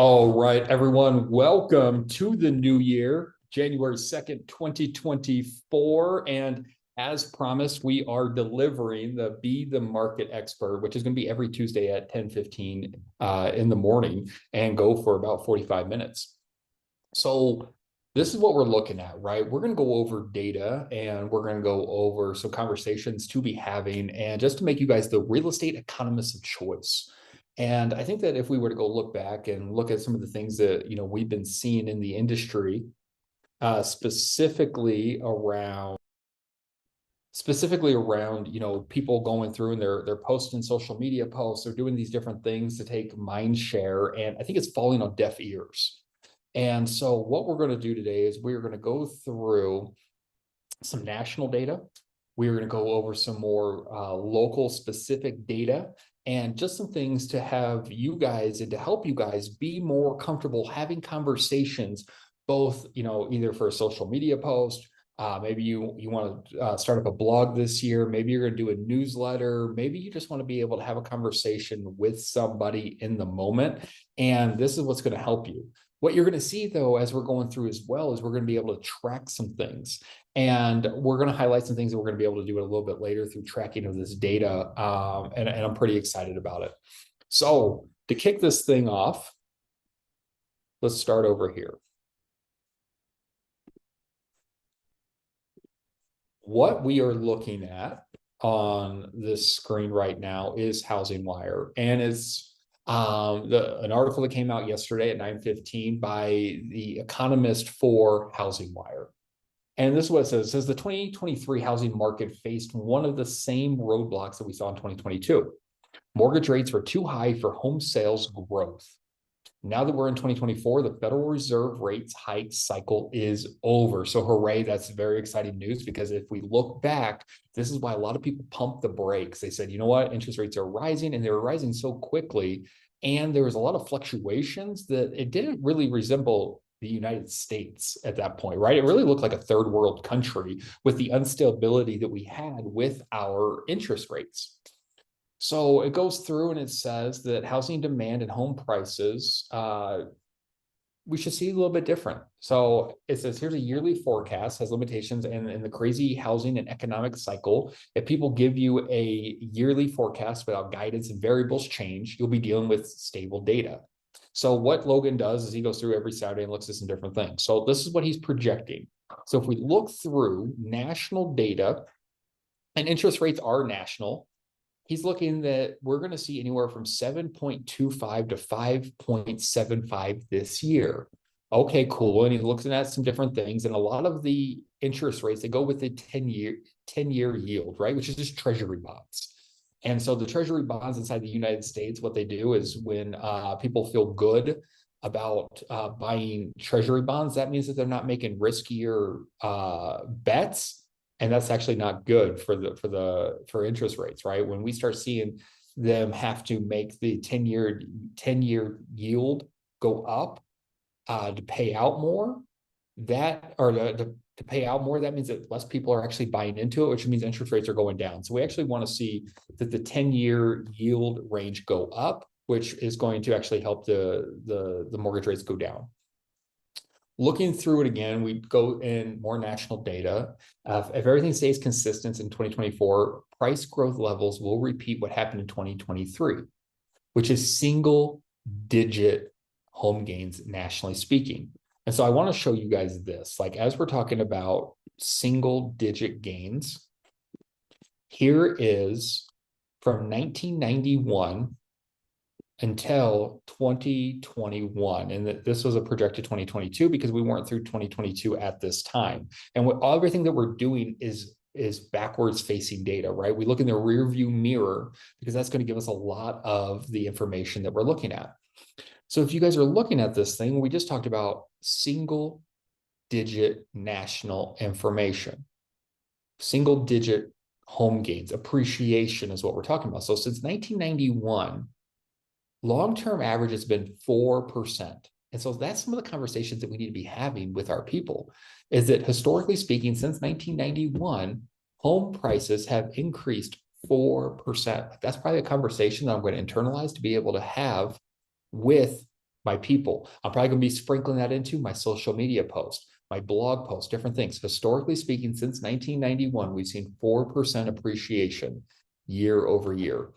All right, everyone, welcome to the new year, January 2nd, 2024. And as promised, we are delivering the Be the Market Expert, which is going to be every Tuesday at 10:15 in the morning and go for about 45 minutes. So this is what we're looking at, right? We're going to go over data and we're going to go over some conversations to be having and just to make you guys the real estate economists of choice. And I think that if we were to go look back and look at some of the things that, we've been seeing in the industry, specifically around people going through and they're posting social media posts, they're doing these different things to take mind share, and I think it's falling on deaf ears. And so what we're going to do today is we're going to go through some national data. We're going to go over some more local specific data and just some things to have you guys and to help you guys be more comfortable having conversations, both, either for a social media post. Maybe you want to start up a blog this year. Maybe you're going to do a newsletter. Maybe you just want to be able to have a conversation with somebody in the moment. And this is what's going to help you. What you're going to see, though, as we're going through as well, is we're going to be able to track some things. And we're going to highlight some things that we're going to be able to do it a little bit later through tracking of this data. And I'm pretty excited about it. So to kick this thing off, let's start over here. What we are looking at on this screen right now is HousingWire, and it's an article that came out yesterday at 9:15 by the economist for HousingWire. And this is what it says. It says the 2023 housing market faced one of the same roadblocks that we saw in 2022. Mortgage rates were too high for home sales growth. Now that we're in 2024, the Federal Reserve rates hike cycle is over. So hooray, that's very exciting news, because if we look back, this is why a lot of people pumped the brakes. They said, you know what, interest rates are rising, and they were rising so quickly. And there was a lot of fluctuations that it didn't really resemble the United States at that point, right? It really looked like a third world country with the instability that we had with our interest rates. So it goes through and it says that housing demand and home prices, we should see a little bit different. So it says here's a yearly forecast, has limitations in the crazy housing and economic cycle. If people give you a yearly forecast without guidance and variables change, you'll be dealing with stable data. So what Logan does is he goes through every Saturday and looks at some different things. So this is what he's projecting. So if we look through national data, and interest rates are national, he's looking that we're going to see anywhere from 7.25 to 5.75 this year. Okay, cool. And he's looking at some different things. And a lot of the interest rates, they go with the 10-year yield, right? Which is just treasury bonds. And so the treasury bonds inside the United States, what they do is when people feel good about buying treasury bonds, that means that they're not making riskier bets. And that's actually not good for interest rates, right? When we start seeing them have to make the 10-year yield go up to pay out more, to pay out more, that means that less people are actually buying into it, which means interest rates are going down. So we actually want to see that the 10-year yield range go up, which is going to actually help the mortgage rates go down. Looking through it again, we go in more national data. If everything stays consistent in 2024, price growth levels will repeat what happened in 2023, which is single-digit home gains nationally speaking. And so I want to show you guys this. Like, as we're talking about single-digit gains, here is from 1991 until 2021. And this was a projected 2022 because we weren't through 2022 at this time. And everything that we're doing is backwards facing data, right? We look in the rear view mirror because that's going to give us a lot of the information that we're looking at. So if you guys are looking at this thing, we just talked about single digit national information, single digit home gains, appreciation is what we're talking about. So since 1991, long-term average has been 4%. And so that's some of the conversations that we need to be having with our people, is that historically speaking, since 1991, home prices have increased 4%. That's probably a conversation that I'm going to internalize to be able to have with my people. I'm probably going to be sprinkling that into my social media post, my blog post, different things. Historically speaking, since 1991, we've seen 4% appreciation year over year.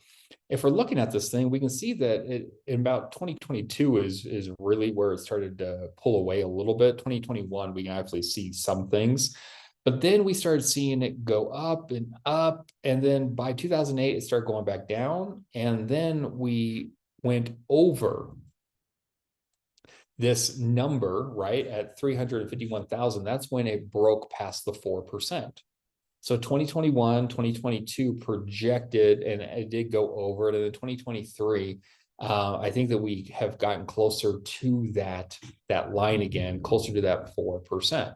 If we're looking at this thing, we can see that in about 2022 is really where it started to pull away a little bit. 2021, we can actually see some things, but then we started seeing it go up, and then by 2008, it started going back down, and then we went over this number, right, at 351,000. That's when it broke past the 4%. So 2021, 2022 projected, and it did go over it. And in 2023, I think that we have gotten closer to that line again, closer to that 4%.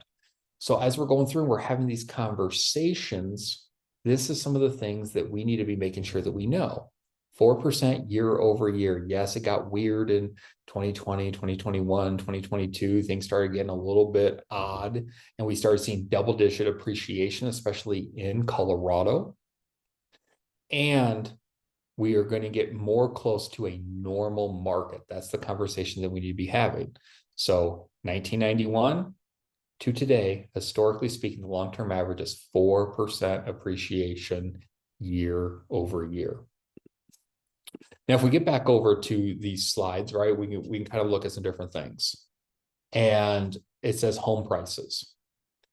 So as we're going through and we're having these conversations, this is some of the things that we need to be making sure that we know. 4% year over year. Yes, it got weird in 2020, 2021, 2022. Things started getting a little bit odd, and we started seeing double-digit appreciation, especially in Colorado. And we are going to get more close to a normal market. That's the conversation that we need to be having. So 1991 to today, historically speaking, the long-term average is 4% appreciation year over year. Now, if we get back over to these slides, right, we can kind of look at some different things. And it says home prices.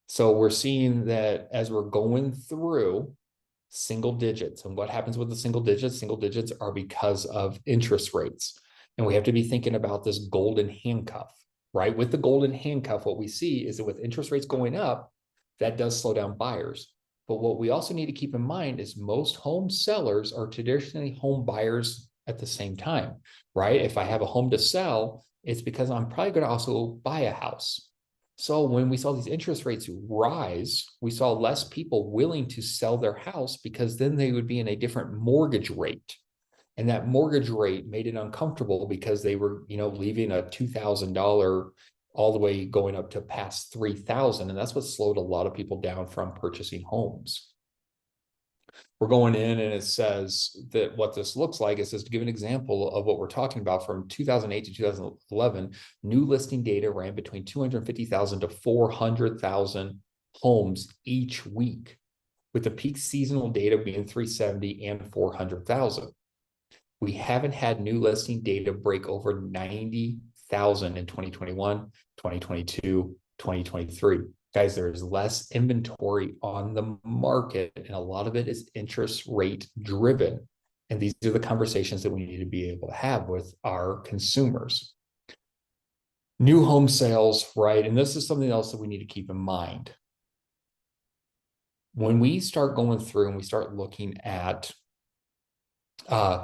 So we're seeing that as we're going through single digits, and what happens with the single digits are because of interest rates. And we have to be thinking about this golden handcuff, right? With the golden handcuff, what we see is that with interest rates going up, that does slow down buyers. But what we also need to keep in mind is most home sellers are traditionally home buyers at the same time, right? If I have a home to sell, it's because I'm probably going to also buy a house. So when we saw these interest rates rise, we saw less people willing to sell their house because then they would be in a different mortgage rate. And that mortgage rate made it uncomfortable because they were, leaving a $2,000 all the way going up to past 3,000. And that's what slowed a lot of people down from purchasing homes. We're going in and it says that what this looks like, it says to give an example of what we're talking about from 2008 to 2011, new listing data ran between 250,000 to 400,000 homes each week, with the peak seasonal data being 370 and 400,000. We haven't had new listing data break over 90,000 in 2021, 2022, 2023. Guys, there is less inventory on the market, and a lot of it is interest rate driven. And these are the conversations that we need to be able to have with our consumers. New home sales, right? And this is something else that we need to keep in mind. When we start going through and we start looking at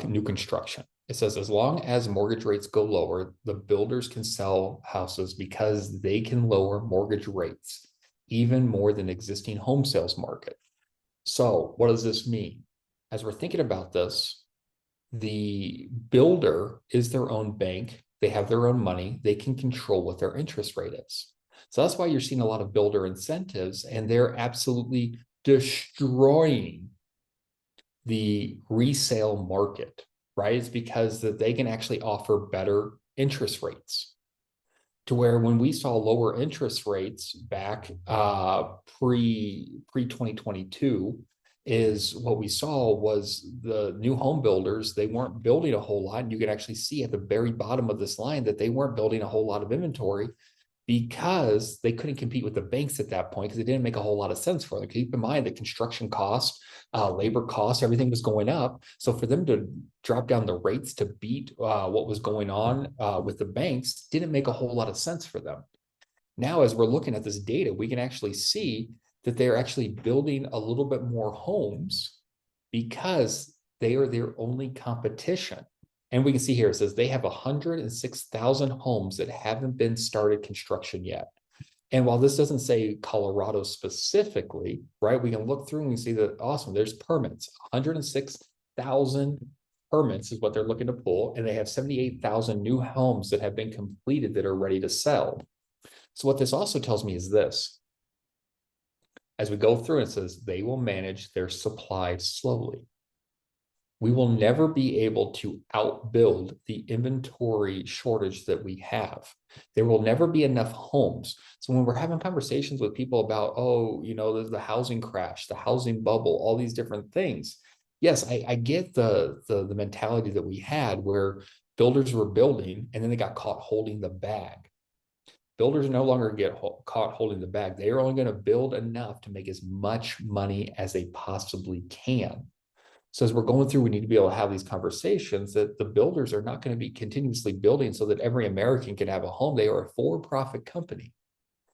new construction, it says as long as mortgage rates go lower, the builders can sell houses because they can lower mortgage rates even more than existing home sales market. So what does this mean? As we're thinking about this, the builder is their own bank. They have their own money. They can control what their interest rate is. So that's why you're seeing a lot of builder incentives, and they're absolutely destroying the resale market, right? It's because that they can actually offer better interest rates. To where when we saw lower interest rates back pre 2022, is what we saw was the new home builders, they weren't building a whole lot. And you can actually see at the very bottom of this line that they weren't building a whole lot of inventory because they couldn't compete with the banks at that point because it didn't make a whole lot of sense for them. Keep in mind that construction costs, labor costs, everything was going up. So for them to drop down the rates to beat what was going on with the banks didn't make a whole lot of sense for them. Now, as we're looking at this data, we can actually see that they're actually building a little bit more homes because they are their only competition. And we can see here, it says they have 106,000 homes that haven't been started construction yet. And while this doesn't say Colorado specifically, right, we can look through and we see that, awesome, there's permits, 106,000 permits is what they're looking to pull. And they have 78,000 new homes that have been completed that are ready to sell. So what this also tells me is this. As we go through, it says they will manage their supply slowly. we will never be able to outbuild the inventory shortage that we have. There will never be enough homes. So when we're having conversations with people about, oh, there's the housing crash, the housing bubble, all these different things. Yes, I get the mentality that we had where builders were building and then they got caught holding the bag. Builders no longer get caught holding the bag. They are only going to build enough to make as much money as they possibly can. So as we're going through, we need to be able to have these conversations that the builders are not going to be continuously building so that every American can have a home. They are a for-profit company.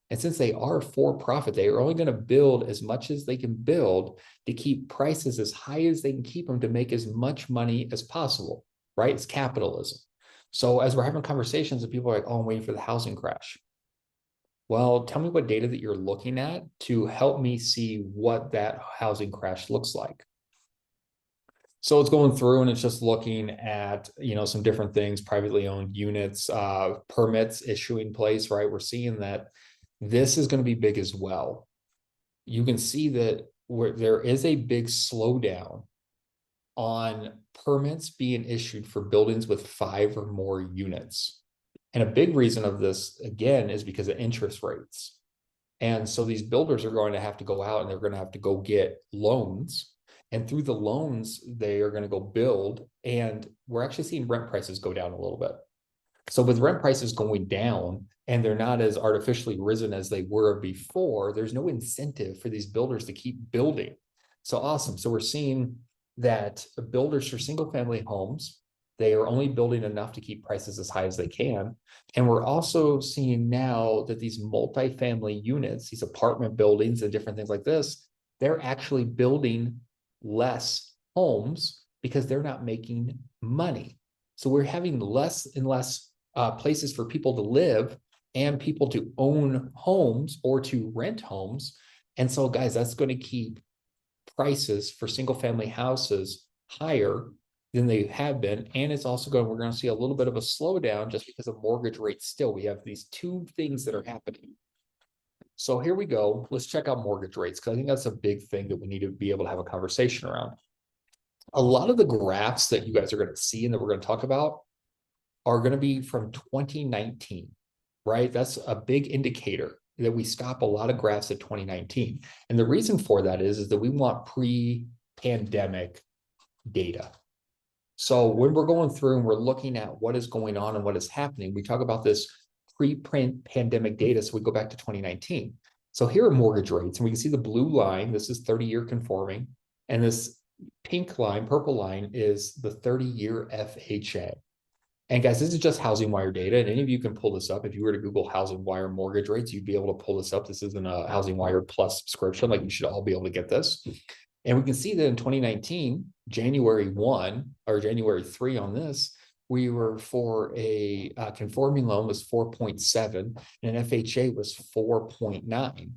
And since they are for-profit, they are only going to build as much as they can build to keep prices as high as they can keep them to make as much money as possible, right? It's capitalism. So as we're having conversations and people are like, oh, I'm waiting for the housing crash. Well, tell me what data that you're looking at to help me see what that housing crash looks like. So it's going through and it's just looking at, some different things, privately owned units, permits issuing place, right? We're seeing that this is going to be big as well. You can see that where there is a big slowdown on permits being issued for buildings with 5 or more units. And a big reason of this, again, is because of interest rates. And so these builders are going to have to go out and they're going to have to go get loans. And through the loans, they are going to go build. And we're actually seeing rent prices go down a little bit. So with rent prices going down and they're not as artificially risen as they were before, there's no incentive for these builders to keep building. So awesome. So we're seeing that builders for single family homes, they are only building enough to keep prices as high as they can. And we're also seeing now that these multifamily units, these apartment buildings and different things like this, they're actually building less homes because they're not making money. So we're having less and less places for people to live and people to own homes or to rent homes. And so, guys, that's going to keep prices for single family houses higher than they have been. And it's also we're going to see a little bit of a slowdown just because of mortgage rates still. We have these two things that are happening. So here we go. Let's check out mortgage rates because I think that's a big thing that we need to be able to have a conversation around. A lot of the graphs that you guys are going to see and that we're going to talk about are going to be from 2019, right? That's a big indicator that we stop a lot of graphs at 2019. And the reason for that is that we want pre-pandemic data. So when we're going through and we're looking at what is going on and what is happening, we talk about this pre-pandemic data. So we go back to 2019. So here are mortgage rates, and we can see the blue line. This is 30-year conforming. And this pink line, purple line, is the 30-year FHA. And guys, this is just Housing Wire data, and any of you can pull this up. If you were to Google Housing Wire mortgage rates, you'd be able to pull this up. This isn't a Housing Wire Plus subscription. Like, you should all be able to get this. And we can see that in 2019, January 1 or January 3 on this, we were for a conforming loan was 4.7 and an FHA was 4.9.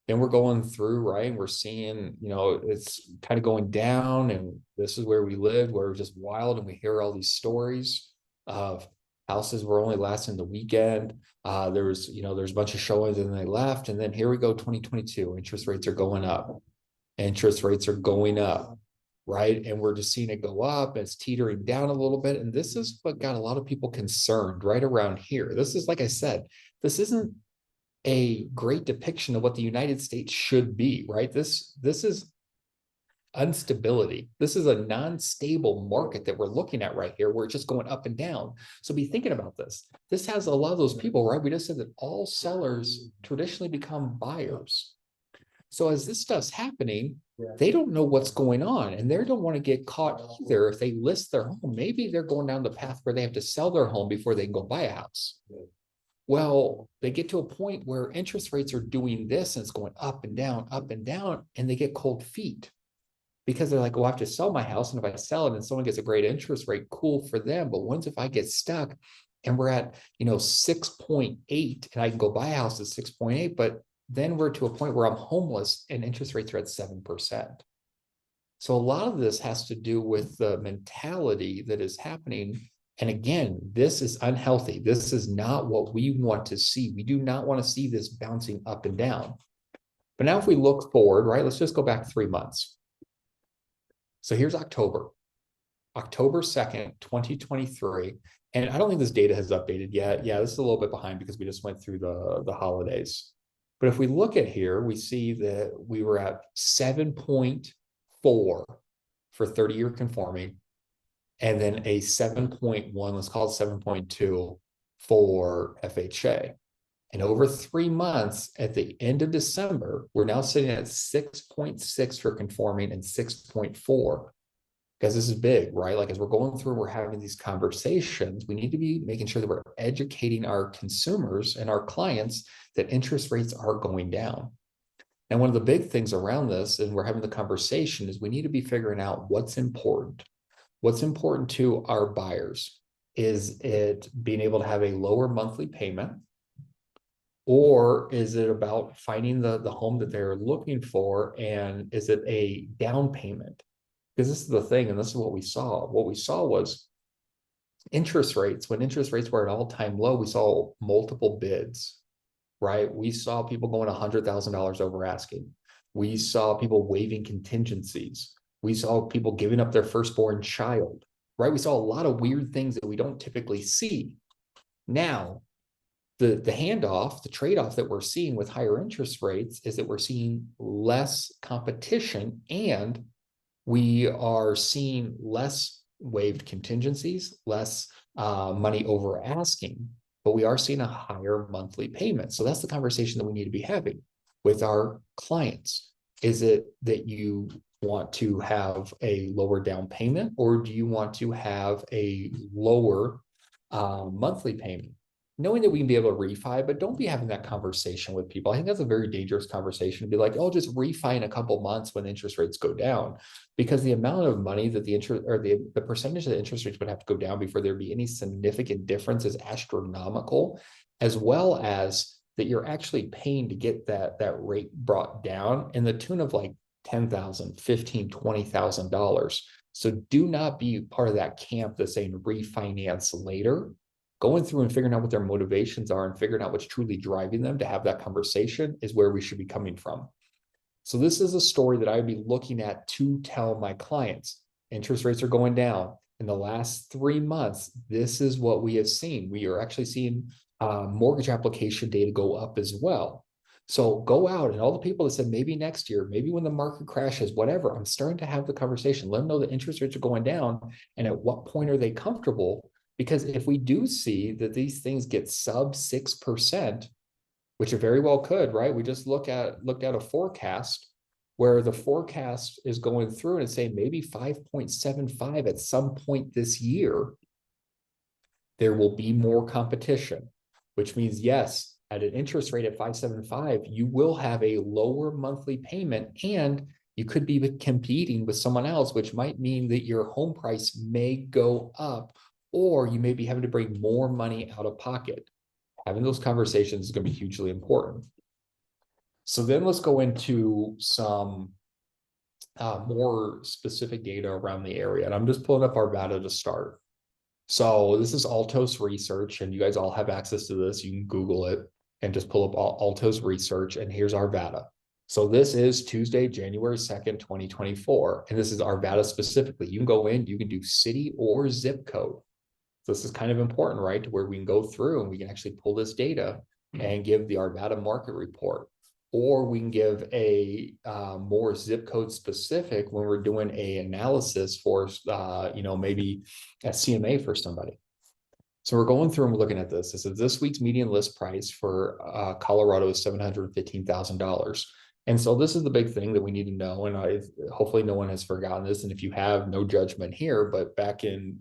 Then we're going through, right? And we're seeing, it's kind of going down, and this is where we lived, where it was just wild. And we hear all these stories of houses were only lasting the weekend. There's a bunch of showings and they left. And then here we go, 2022, interest rates are going up. Interest rates are going up, right? And we're just seeing it go up. It's teetering down a little bit. And this is what got a lot of people concerned right around here. This is, like I said, this isn't a great depiction of what the United States should be, right? This is instability. This is a non-stable market that we're looking at right here, where it's just going up and down. So be thinking about this. This has a lot of those people, right? We just said that all sellers traditionally become buyers. So as this stuff's happening, they don't know what's going on, and they don't want to get caught either. If they list their home, maybe they're going down the path where they have to sell their home before they can go buy a house. Well, they get to a point where interest rates are doing this and it's going up and down, and they get cold feet because they're like, well, I have to sell my house. And if I sell it and someone gets a great interest rate, cool for them. But once if I get stuck and we're at, 6.8 and I can go buy a house at 6.8, but then we're to a point where I'm homeless and interest rates are at 7%. So a lot of this has to do with the mentality that is happening. And again, this is unhealthy. This is not what we want to see. We do not want to see this bouncing up and down. But now if we look forward, right, let's just go back 3 months. So here's October. October 2nd, 2023. And I don't think this data has updated yet. Yeah, this is a little bit behind because we just went through the holidays. But if we look at here, we see that we were at 7.4 for 30-year conforming, and then a 7.1, let's call it 7.2 for FHA. And over 3 months, at the end of December, we're now sitting at 6.6 for conforming and 6.4. Because this is big, right? Like as we're going through, we're having these conversations, we need to be making sure that we're educating our consumers and our clients that interest rates are going down. And one of the big things around this, and we're having the conversation, is we need to be figuring out what's important. What's important to our buyers? Is it being able to have a lower monthly payment? Or is it about finding the home that they're looking for? And is it a down payment? Because this is the thing, and this is what we saw. What we saw was interest rates. When interest rates were at all-time low, we saw multiple bids, right? We saw people going $100,000 over asking. We saw people waiving contingencies. We saw people giving up their firstborn child, right? We saw a lot of weird things that we don't typically see. Now, the handoff, the trade-off that we're seeing with higher interest rates is that we're seeing less competition, and we are seeing less waived contingencies, less money over asking, but we are seeing a higher monthly payment. So that's the conversation that we need to be having with our clients. Is it that you want to have a lower down payment, or do you want to have a lower monthly payment? Knowing that we can be able to refi, but don't be having that conversation with people. I think that's a very dangerous conversation to be like, oh, just refi in a couple months when interest rates go down, because the amount of money that the interest or the percentage of the interest rates would have to go down before there be any significant difference is astronomical, as well as that you're actually paying to get that rate brought down in the tune of like $10,000, $15,000, $20,000. So do not be part of that camp that's saying refinance later. Going through and figuring out what their motivations are and figuring out what's truly driving them to have that conversation is where we should be coming from. So this is a story that I would be looking at to tell my clients. Interest rates are going down. In the last 3 months, this is what we have seen. We are actually seeing mortgage application data go up as well. So go out, and all the people that said maybe next year, maybe when the market crashes, whatever, I'm starting to have the conversation. Let them know that interest rates are going down, and at what point are they comfortable? Because if we do see that these things get sub 6%, which it very well could, right? We just looked at a forecast where the forecast is going through and it's saying maybe 5.75 at some point this year. There will be more competition, which means, yes, at an interest rate at 5.75, you will have a lower monthly payment, and you could be competing with someone else, which might mean that your home price may go up, or you may be having to bring more money out of pocket. Having those conversations is going to be hugely important. So then let's go into some more specific data around the area. And I'm just pulling up Arvada to start. So this is Altos Research, and you guys all have access to this. You can Google it and just pull up Altos Research, and here's Arvada. So this is Tuesday, January 2nd, 2024. And this is Arvada specifically. You can go in, you can do city or zip code. So this is kind of important, right? To where we can go through and we can actually pull this data and give the Arvada market report, or we can give a more zip code specific when we're doing a analysis for, maybe a CMA for somebody. So we're going through and we're looking at this. This is this week's median list price for Colorado is $715,000. And so this is the big thing that we need to know. And hopefully no one has forgotten this. And if you have, no judgment here, but back in,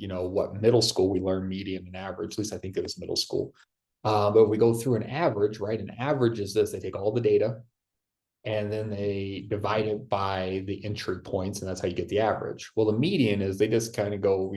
middle school, we learned median and average. At least I think it was middle school. But we go through an average, right? An average is this: they take all the data and then they divide it by the entry points, and that's how you get the average. Well, the median is they just kind of go,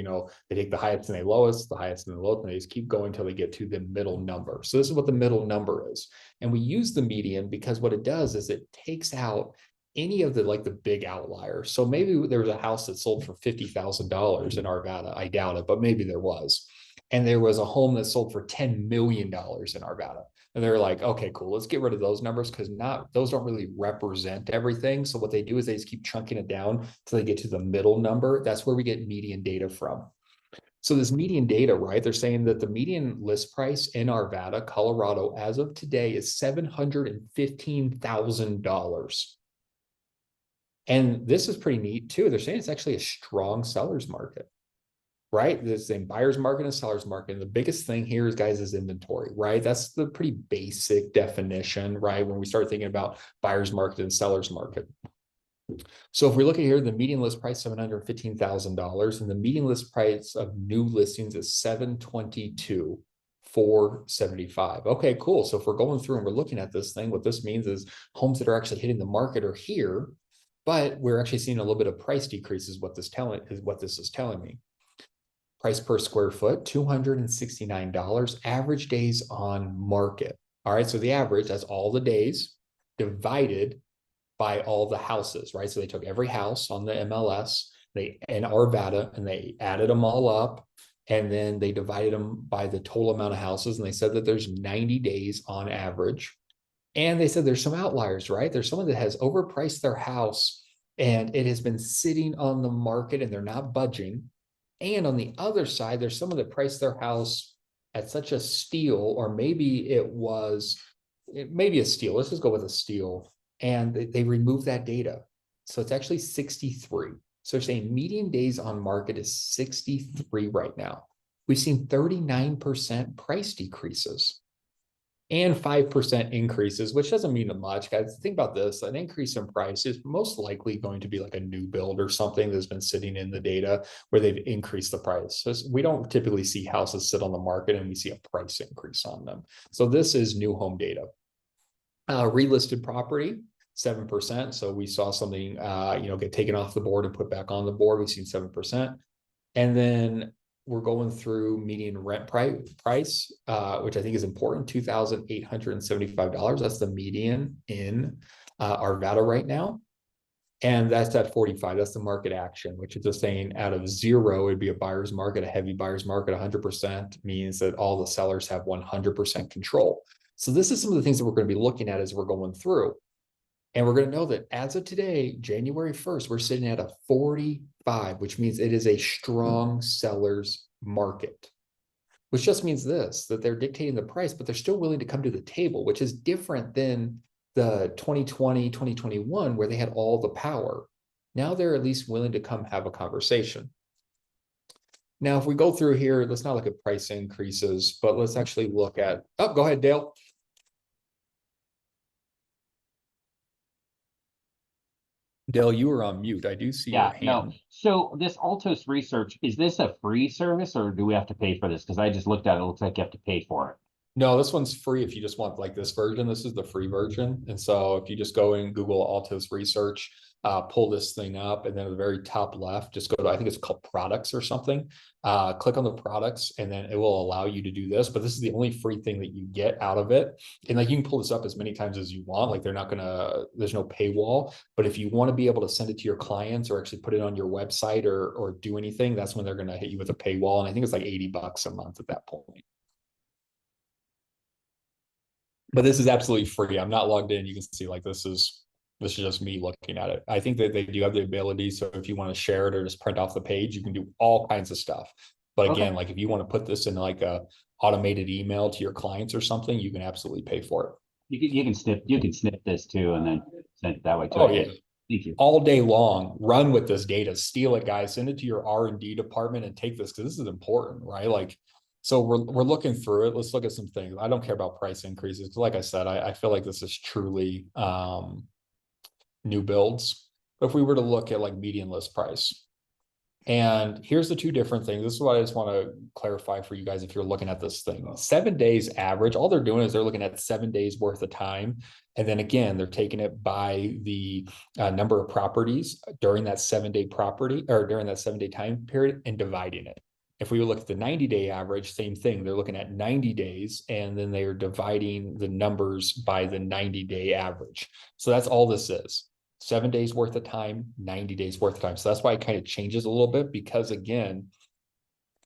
they take the highest and the lowest, the highest and the lowest, and they just keep going until they get to the middle number. So this is what the middle number is. And we use the median because what it does is it takes out any of the big outliers. So maybe there was a house that sold for $50,000 in Arvada. I doubt it, but maybe there was. And there was a home that sold for $10 million in Arvada. And they're like, okay, cool, let's get rid of those numbers because not those don't really represent everything. So what they do is they just keep chunking it down till they get to the middle number. That's where we get median data from. So this median data, right? They're saying that the median list price in Arvada, Colorado, as of today is $715,000. And this is pretty neat too. They're saying it's actually a strong seller's market, right? The same buyer's market and seller's market. And the biggest thing here is, guys, is inventory, right? That's the pretty basic definition, right? When we start thinking about buyer's market and seller's market. So if we look at here, the median list price $715,000, and the median list price of new listings is $722,475. Okay, cool. So if we're going through and we're looking at this thing, what this means is homes that are actually hitting the market are here, but we're actually seeing a little bit of price decrease is what this is telling me. Price per square foot, $269, average days on market. All right, so the average, that's all the days divided by all the houses, right? So they took every house on the MLS, and Arvada, and they added them all up, and then they divided them by the total amount of houses, and they said that there's 90 days on average. And they said there's some outliers, right? There's someone that has overpriced their house and it has been sitting on the market and they're not budging. And on the other side, there's someone that priced their house at such a steal, or maybe it may be a steal. Let's just go with a steal. And they removed that data. So it's actually 63. So they're saying median days on market is 63 right now. We've seen 39% price decreases and 5% increases, which doesn't mean much, guys. Think about this. An increase in price is most likely going to be like a new build or something that's been sitting in the data where they've increased the price. So we don't typically see houses sit on the market and we see a price increase on them. So this is new home data. Relisted property, 7%. So we saw something, get taken off the board and put back on the board. We've seen 7%. And then we're going through median rent price, which I think is important, $2,875. That's the median in Arvada right now. And that's at 45. That's the market action, which is just saying out of 0, it'd be a buyer's market, a heavy buyer's market. 100% means that all the sellers have 100% control. So this is some of the things that we're going to be looking at as we're going through. And we're going to know that as of today, January 1st, we're sitting at a 45, which means it is a strong seller's market, which just means this, that they're dictating the price, but they're still willing to come to the table, which is different than the 2020, 2021, where they had all the power. Now they're at least willing to come have a conversation. Now, if we go through here, let's not look at price increases, but let's actually look at, go ahead, Dale. Dale, you were on mute. I do see your hand. No. So this Altos research, is this a free service or do we have to pay for this? Because I just looked at it. It looks like you have to pay for it. No, this one's free if you just want like this version. This is the free version. And so if you just go and Google Altos research, pull this thing up, and then at the very top left, just go to, I think it's called products or something. Click on the products, and then it will allow you to do this. But this is the only free thing that you get out of it. And like you can pull this up as many times as you want. Like there's no paywall. But if you want to be able to send it to your clients or actually put it on your website or do anything, that's when they're going to hit you with a paywall. And I think it's like $80 a month at that point. But this is absolutely free. I'm not logged in. You can see like this is just me looking at it. I think that they do have the ability. So if you want to share it or just print off the page, you can do all kinds of stuff. But again, like if you want to put this in like a automated email to your clients or something, you can absolutely pay for it. You can snip this too, and then send it that way too. Oh yeah. Thank you. All day long, run with this data, steal it, guys, send it to your R&D department and take this because this is important, right? Like, so we're looking through it. Let's look at some things. I don't care about price increases. Like I said, I feel like this is truly new builds. But if we were to look at like median list price, and here's the two different things. This is what I just want to clarify for you guys if you're looking at this thing. 7 days average, all they're doing is they're looking at 7 days worth of time. And then again, they're taking it by the number of properties during that 7-day property or during that 7-day time period and dividing it. If we look at the 90-day average, same thing. They're looking at 90 days and then they are dividing the numbers by the 90-day average. So that's all this is. 7 days worth of time, 90 days worth of time. So that's why it kind of changes a little bit because again,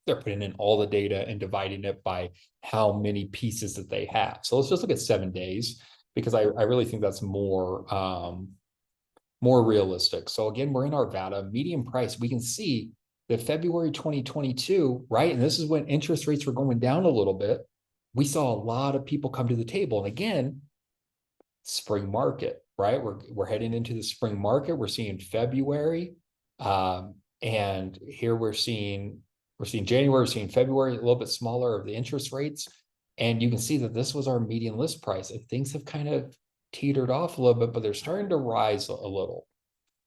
They're putting in all the data and dividing it by how many pieces that they have. So let's just look at 7 days, because I really think that's more realistic. So again, we're in Arvada, median price. We can see that February 2022, right? And this is when interest rates were going down a little bit. We saw a lot of people come to the table. And again, spring market, right? We're heading into the spring market. We're seeing February. And here we're seeing January, we're seeing February, a little bit smaller of the interest rates. And you can see that this was our median list price. And things have kind of teetered off a little bit, but they're starting to rise a little.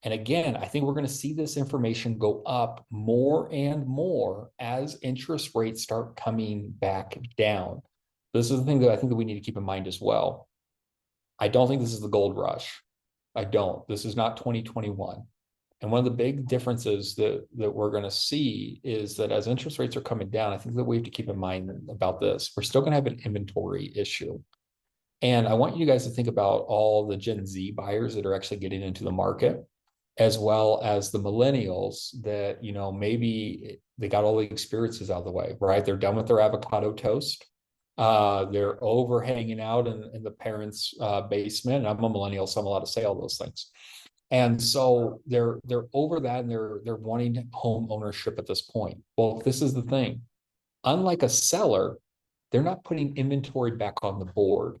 And again, I think we're going to see this information go up more and more as interest rates start coming back down. This is the thing that I think that we need to keep in mind as well. I don't think this is the gold rush. I don't. This is not 2021. And one of the big differences that we're going to see is that as interest rates are coming down, I think that we have to keep in mind about this. We're still going to have an inventory issue. And I want you guys to think about all the Gen Z buyers that are actually getting into the market, as well as the millennials that, you know, maybe they got all the experiences out of the way, right? They're done with their avocado toast. They're over hanging out in the parents' basement. And I'm a millennial, so I'm allowed to say all those things. And so they're over that, and they're wanting home ownership at this point. Well, this is the thing. Unlike a seller, they're not putting inventory back on the board.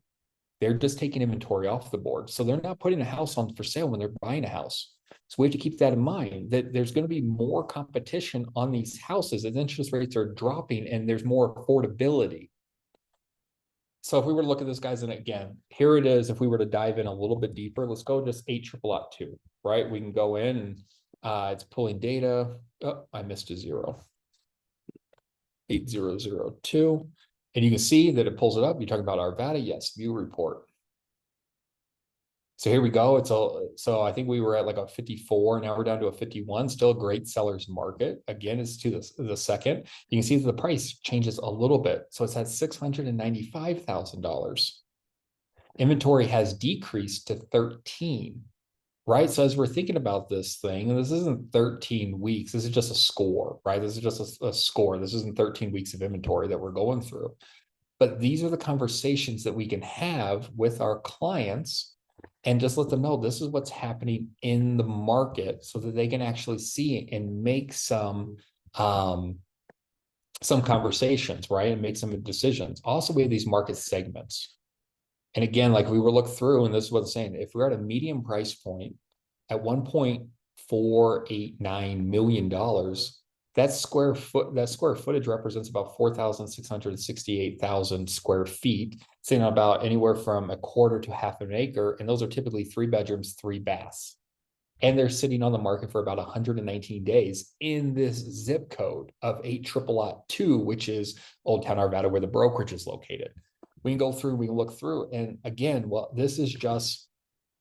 They're just taking inventory off the board. So they're not putting a house on for sale when they're buying a house. So we have to keep that in mind, that there's going to be more competition on these houses as interest rates are dropping and there's more affordability. So if we were to look at this, guys, and again, here it is. If we were to dive in a little bit deeper, let's go just 8 triple lot 2, right? We can go in and it's pulling data. Oh, I missed a 0. 8002. And you can see that it pulls it up. You're talking about Arvada. Yes, view report. So here we go. So I think we were at like a 54. Now we're down to a 51. Still a great seller's market. Again, it's to the second. You can see that the price changes a little bit. So it's at $695,000. Inventory has decreased to 13, right? So as we're thinking about this thing, and this isn't 13 weeks, this is just a score, right? This is just a score. This isn't 13 weeks of inventory that we're going through. But these are the conversations that we can have with our clients and just let them know this is what's happening in the market so that they can actually see it and make some conversations, right? And make some decisions. Also, we have these market segments. And again, like we were looking through, and this is what I'm saying, if we're at a medium price point at $1.489 million, that square footage represents about 4,668,000 square feet, saying about anywhere from a quarter to half an acre. And those are typically 3 bedrooms, 3 baths. And they're sitting on the market for about 119 days in this zip code of 8 triple lot 2, which is Old Town Arvada, where the brokerage is located. We can go through, we can look through. And again, well, this is just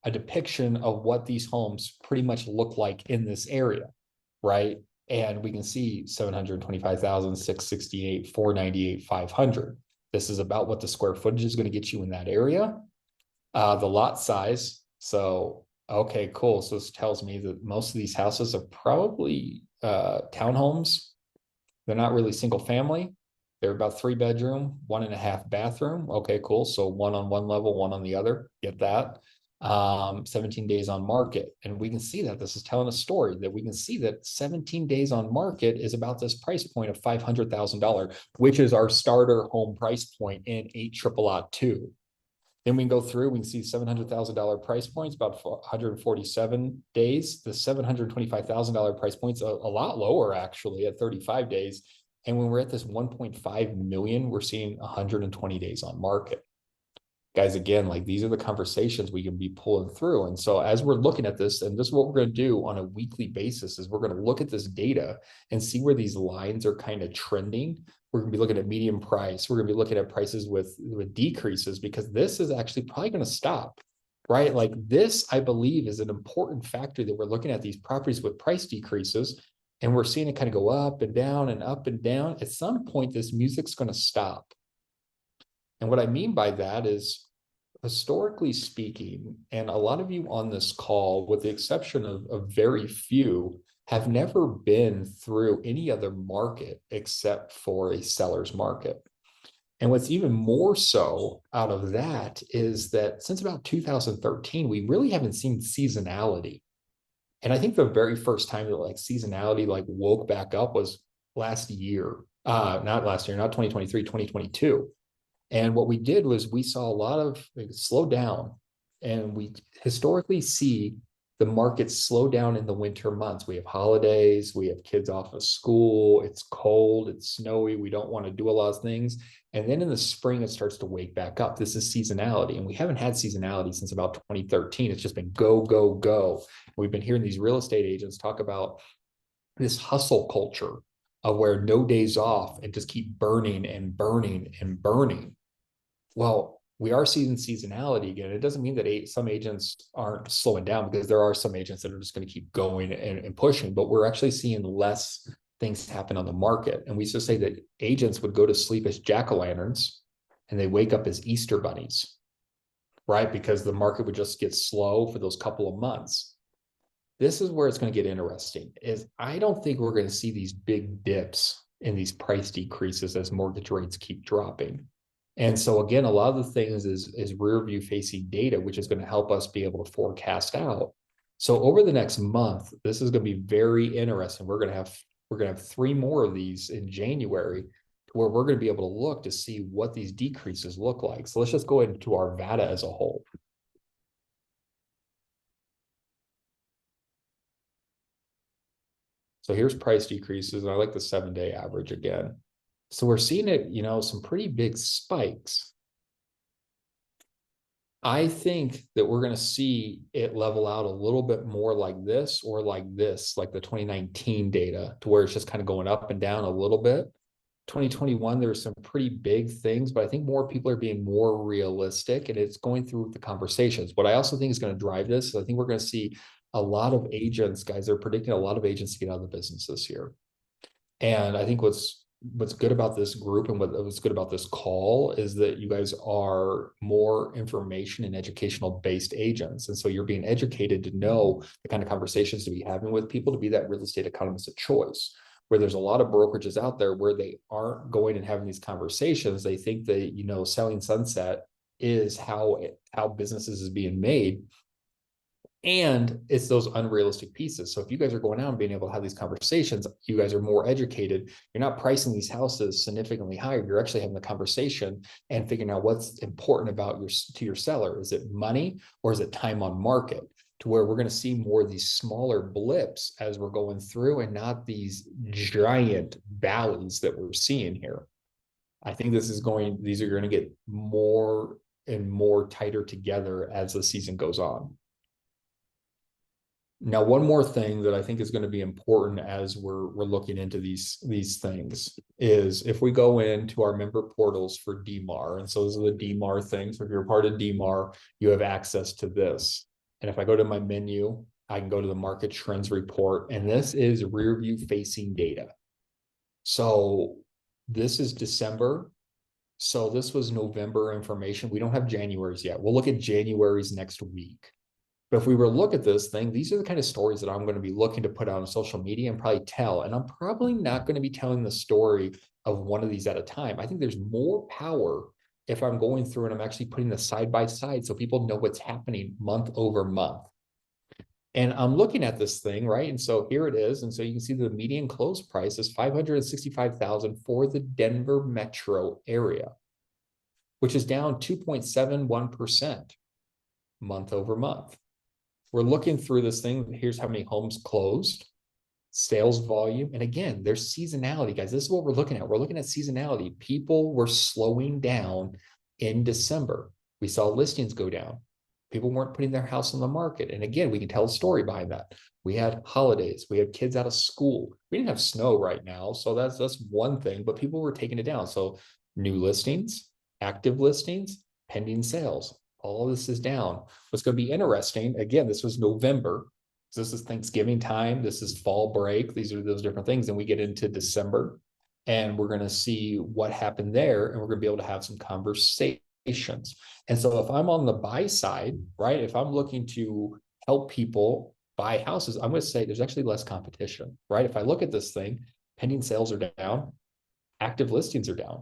a depiction of what these homes pretty much look like in this area, right? And we can see 725,000, 668, 498, 500. This is about what the square footage is going to get you in that area. The lot size. So, okay, cool. So this tells me that most of these houses are probably townhomes. They're not really single family. They're about 3 bedroom, 1.5 bathroom. Okay, cool. So 1 on one level, 1 on the other. Get that. 17 days on market. And we can see that this is telling a story, that we can see that 17 days on market is about this price point of $500,000, which is our starter home price point in 8 triple lot 2. Then we can go through, we can see $700,000 price points, about 147 days. The $725,000 price point's a lot lower actually at 35 days. And when we're at this 1.5 million, we're seeing 120 days on market. Guys, again, like these are the conversations we can be pulling through. And so as we're looking at this, and this is what we're going to do on a weekly basis, is we're going to look at this data and see where these lines are kind of trending. We're going to be looking at median price. We're going to be looking at prices with decreases, because this is actually probably going to stop, right? Like this, I believe, is an important factor that we're looking at these properties with price decreases, and we're seeing it kind of go up and down and up and down. At some point, this music's going to stop. And what I mean by that is, historically speaking, and a lot of you on this call, with the exception of very few, have never been through any other market except for a seller's market. And what's even more so out of that is that since about 2013, we really haven't seen seasonality. And I think the very first time that like seasonality like woke back up was last year. Not last year, not 2023, 2022. And what we did was we saw a lot of like, slow down, and we historically see the market slow down in the winter months. We have holidays, we have kids off of school, it's cold, it's snowy, we don't want to do a lot of things. And then in the spring, it starts to wake back up. This is seasonality. And we haven't had seasonality since about 2013. It's just been go, go, go. We've been hearing these real estate agents talk about this hustle culture of where no days off and just keep burning and burning and burning. Well, we are seeing seasonality again. It doesn't mean that some agents aren't slowing down, because there are some agents that are just going to keep going and pushing, but we're actually seeing less things happen on the market. And we used to say that agents would go to sleep as jack-o'-lanterns and they wake up as Easter bunnies, right? Because the market would just get slow for those couple of months. This is where it's going to get interesting, is I don't think we're going to see these big dips in these price decreases as mortgage rates keep dropping. And so again, a lot of the things is rear view facing data, which is going to help us be able to forecast out. So over the next month, this is going to be very interesting. We're going to have 3 more of these in January, where we're going to be able to look to see what these decreases look like. So let's just go into Arvada as a whole. So here's price decreases, and I like the 7-day average again. So we're seeing it, some pretty big spikes. I think that we're going to see it level out a little bit more like this, or like this, like the 2019 data, to where it's just kind of going up and down a little bit. 2021, there were some pretty big things, but I think more people are being more realistic, and it's going through the conversations. What I also think is going to drive this is I think we're going to see a lot of agents, guys, they're predicting a lot of agents to get out of the business this year. And I think what's good about this group and what's good about this call is that you guys are more information and educational based agents. And so you're being educated to know the kind of conversations to be having with people, to be that real estate economist of choice. Where there's a lot of brokerages out there where they aren't going and having these conversations. They think that, selling sunset is how businesses is being made. And it's those unrealistic pieces. So if you guys are going out and being able to have these conversations, you guys are more educated. You're not pricing these houses significantly higher. You're actually having the conversation and figuring out what's important about your seller. Is it money, or is it time on market? To where we're going to see more of these smaller blips as we're going through, and not these giant valleys that we're seeing here. I think these are going to get more and more tighter together as the season goes on. Now, one more thing that I think is going to be important as we're looking into these things is if we go into our member portals for DMAR, and so those are the DMAR things. So if you're part of DMAR, you have access to this. And if I go to my menu, I can go to the market trends report, and this is rear view facing data. So this is December. So this was November information. We don't have January's yet. We'll look at January's next week. But if we were to look at this thing, these are the kind of stories that I'm going to be looking to put out on social media and probably tell. And I'm probably not going to be telling the story of one of these at a time. I think there's more power if I'm going through and I'm actually putting this side by side so people know what's happening month over month. And I'm looking at this thing, right? And so here it is. And so you can see the median close price is $565,000 for the Denver metro area, which is down 2.71% month over month. We're looking through this thing. Here's how many homes closed, sales volume. And again, there's seasonality, guys. This is what we're looking at. We're looking at seasonality. People were slowing down in December. We saw listings go down. People weren't putting their house on the market. And again, we can tell a story behind that. We had holidays. We had kids out of school. We didn't have snow right now. So that's one thing, but people were taking it down. So new listings, active listings, pending sales. All this is down. What's going to be interesting, again, this was November. So this is Thanksgiving time. This is fall break. These are those different things. And we get into December, and we're going to see what happened there. And we're going to be able to have some conversations. And so if I'm on the buy side, right, if I'm looking to help people buy houses, I'm going to say there's actually less competition, right? If I look at this thing, pending sales are down, active listings are down,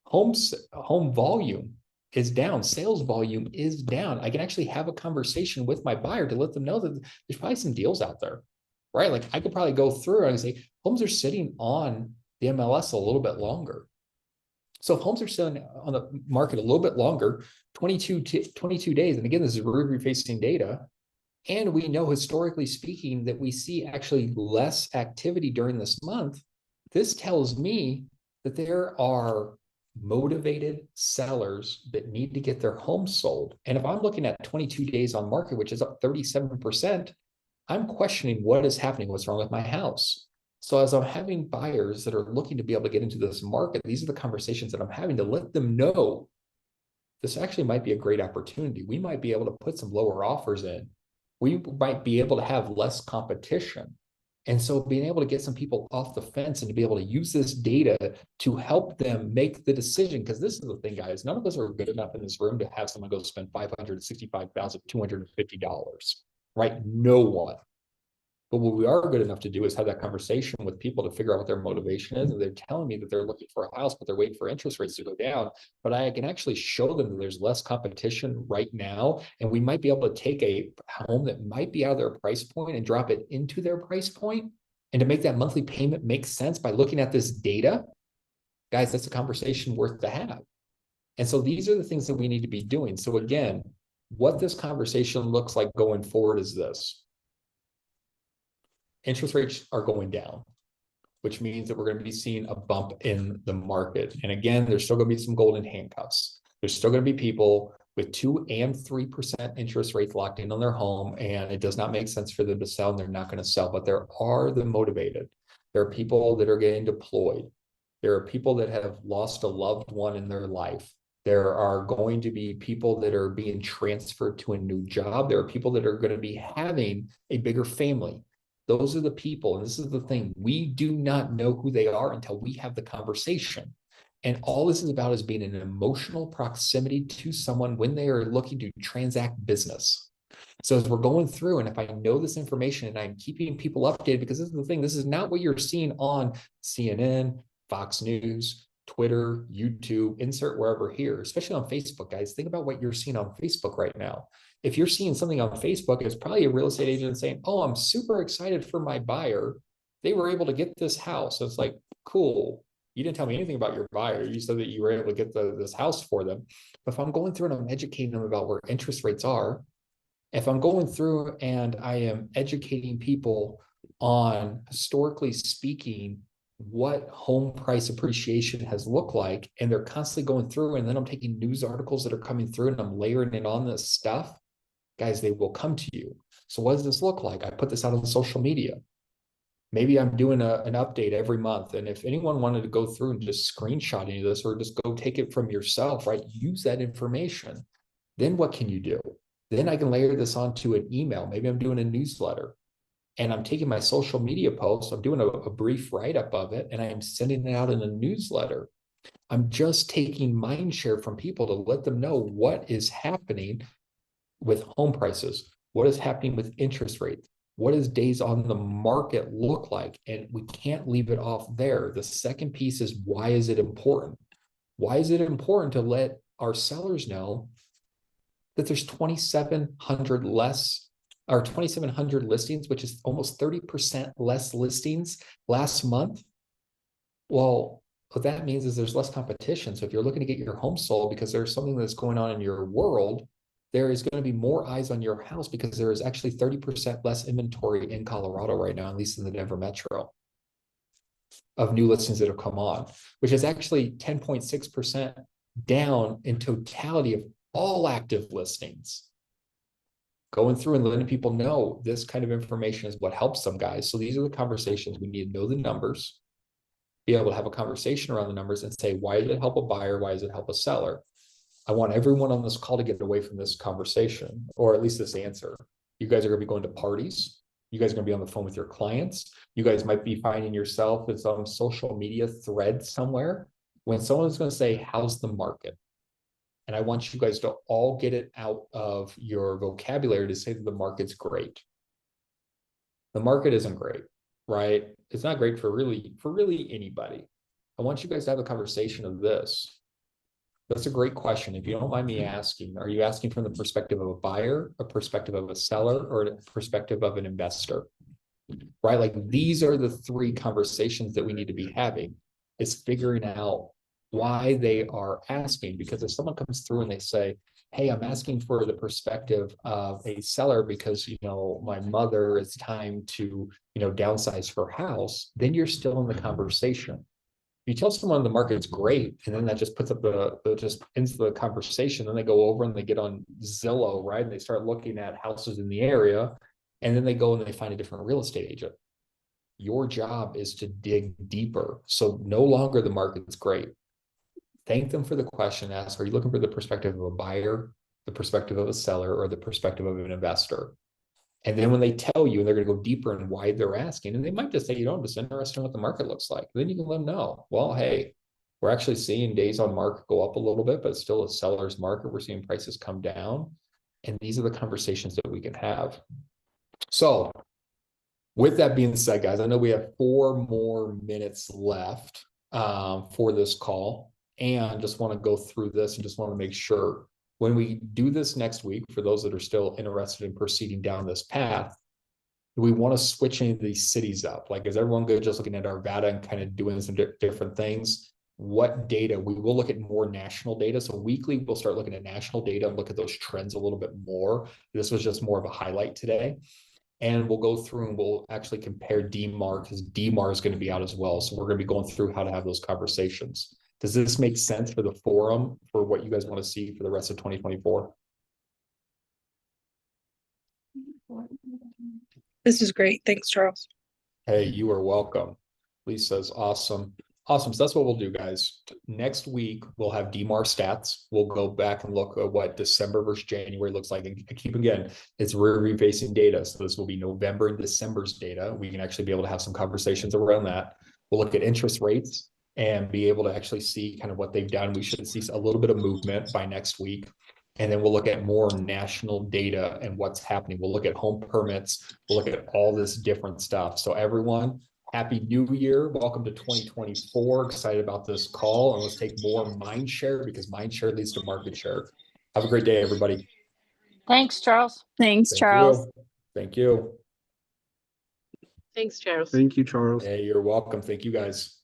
home volume is down, sales volume is down. I can actually have a conversation with my buyer to let them know that there's probably some deals out there, right? Like I could probably go through and say homes are sitting on the MLS a little bit longer. So if homes are sitting on the market a little bit longer, 22 days, and again, this is rearview facing data, and we know historically speaking that we see actually less activity during this month, this tells me that there are motivated sellers that need to get their home sold. And if I'm looking at 22 days on market, which is up 37%, I'm questioning what is happening, what's wrong with my house. So as I'm having buyers that are looking to be able to get into this market, these are the conversations that I'm having to let them know this actually might be a great opportunity. We might be able to put some lower offers in. We might be able to have less competition. And so being able to get some people off the fence and to be able to use this data to help them make the decision, because this is the thing, guys, none of us are good enough in this room to have someone go spend $565,250, right? No one. But what we are good enough to do is have that conversation with people to figure out what their motivation is. And they're telling me that they're looking for a house, but they're waiting for interest rates to go down. But I can actually show them that there's less competition right now. And we might be able to take a home that might be out of their price point and drop it into their price point. And to make that monthly payment make sense by looking at this data, guys, that's a conversation worth to have. And so these are the things that we need to be doing. So again, what this conversation looks like going forward is this. Interest rates are going down, which means that we're going to be seeing a bump in the market. And again, there's still going to be some golden handcuffs. There's still going to be people with 2 and 3% interest rates locked in on their home, and it does not make sense for them to sell, and they're not going to sell. But there are the motivated. There are people that are getting deployed. There are people that have lost a loved one in their life. There are going to be people that are being transferred to a new job. There are people that are going to be having a bigger family. Those are the people, and this is the thing, we do not know who they are until we have the conversation. And all this is about is being in an emotional proximity to someone when they are looking to transact business. So as we're going through, and if I know this information and I'm keeping people updated, because this is the thing, this is not what you're seeing on CNN, Fox News, Twitter, YouTube, insert wherever here, especially on Facebook, guys. Think about what you're seeing on Facebook right now. If you're seeing something on Facebook, it's probably a real estate agent saying, oh, I'm super excited for my buyer. They were able to get this house. So it's like, cool. You didn't tell me anything about your buyer. You said that you were able to get this house for them. But if I'm going through and I'm educating them about where interest rates are, if I'm going through and I am educating people on, historically speaking, what home price appreciation has looked like, and they're constantly going through, and then I'm taking news articles that are coming through and I'm layering it on this stuff, guys, they will come to you. So what does this look like? I put this out on social media. Maybe I'm doing an update every month. And if anyone wanted to go through and just screenshot any of this or just go take it from yourself, right? Use that information. Then what can you do? Then I can layer this onto an email. Maybe I'm doing a newsletter and I'm taking my social media posts. I'm doing a brief write-up of it and I'm sending it out in a newsletter. I'm just taking mind share from people to let them know what is happening with home prices, what is happening with interest rates, what does days on the market look like? And we can't leave it off there. The second piece is, why is it important? Why is it important to let our sellers know that there's 2,700 less or 2,700 listings, which is almost 30% less listings last month? Well, what that means is there's less competition. So if you're looking to get your home sold because there's something that's going on in your world, there is going to be more eyes on your house because there is actually 30% less inventory in Colorado right now, at least in the Denver metro, of new listings that have come on, which is actually 10.6% down in totality of all active listings. Going through and letting people know this kind of information is what helps them, guys. So these are the conversations. We need to know the numbers, be able to have a conversation around the numbers and say, why does it help a buyer? Why does it help a seller? I want everyone on this call to get away from this conversation, or at least this answer. You guys are going to be going to parties. You guys are going to be on the phone with your clients. You guys might be finding yourself in some social media thread somewhere when someone's going to say, how's the market? And I want you guys to all get it out of your vocabulary to say that the market's great. The market isn't great, right? It's not great for really anybody. I want you guys to have a conversation of this. That's a great question. If you don't mind me asking, are you asking from the perspective of a buyer, a perspective of a seller, or a perspective of an investor? Right? Like these are the three conversations that we need to be having, is figuring out why they are asking. Because if someone comes through and they say, hey, I'm asking for the perspective of a seller because, my mother, it's time to, downsize her house, then you're still in the conversation. You tell someone the market's great, and then that just puts up just ends the conversation. Then they go over and they get on Zillow, right? And they start looking at houses in the area, and then they go and they find a different real estate agent. Your job is to dig deeper. So no longer the market's great. Thank them for the question. Ask, are you looking for the perspective of a buyer, the perspective of a seller, or the perspective of an investor? And then when they tell you, and they're going to go deeper in why they're asking, and they might just say, I'm just interested in what the market looks like. Then you can let them know, well, hey, we're actually seeing days on market go up a little bit, but it's still a seller's market. We're seeing prices come down. And these are the conversations that we can have. So with that being said, guys, I know we have 4 more minutes left for this call, and just want to go through this and just want to make sure when we do this next week, for those that are still interested in proceeding down this path, we want to switch any of these cities up. Like, is everyone good just looking at Arvada and kind of doing some different things? What data? We will look at more national data. So weekly, we'll start looking at national data and look at those trends a little bit more. This was just more of a highlight today. And we'll go through and we'll actually compare DMAR, because DMAR is going to be out as well. So we're going to be going through how to have those conversations. Does this make sense for the forum for what you guys want to see for the rest of 2024? This is great. Thanks, Charles. Hey, you are welcome. Lisa's awesome. Awesome. So that's what we'll do, guys. Next week, we'll have DMAR stats. We'll go back and look at what December versus January looks like. And keep again, it's rear-view facing data. So this will be November and December's data. We can actually be able to have some conversations around that. We'll look at interest rates and be able to actually see kind of what they've done. We should see a little bit of movement by next week. And then we'll look at more national data and what's happening. We'll look at home permits. We'll look at all this different stuff. So everyone, Happy New Year. Welcome to 2024. Excited about this call. And let's take more mind share, because mind share leads to market share. Have a great day, everybody. Thanks, Charles. Thanks, Thank Charles. you. Thank you. Thanks, Charles. Thank you, Charles. Hey, you're welcome. Thank you, guys.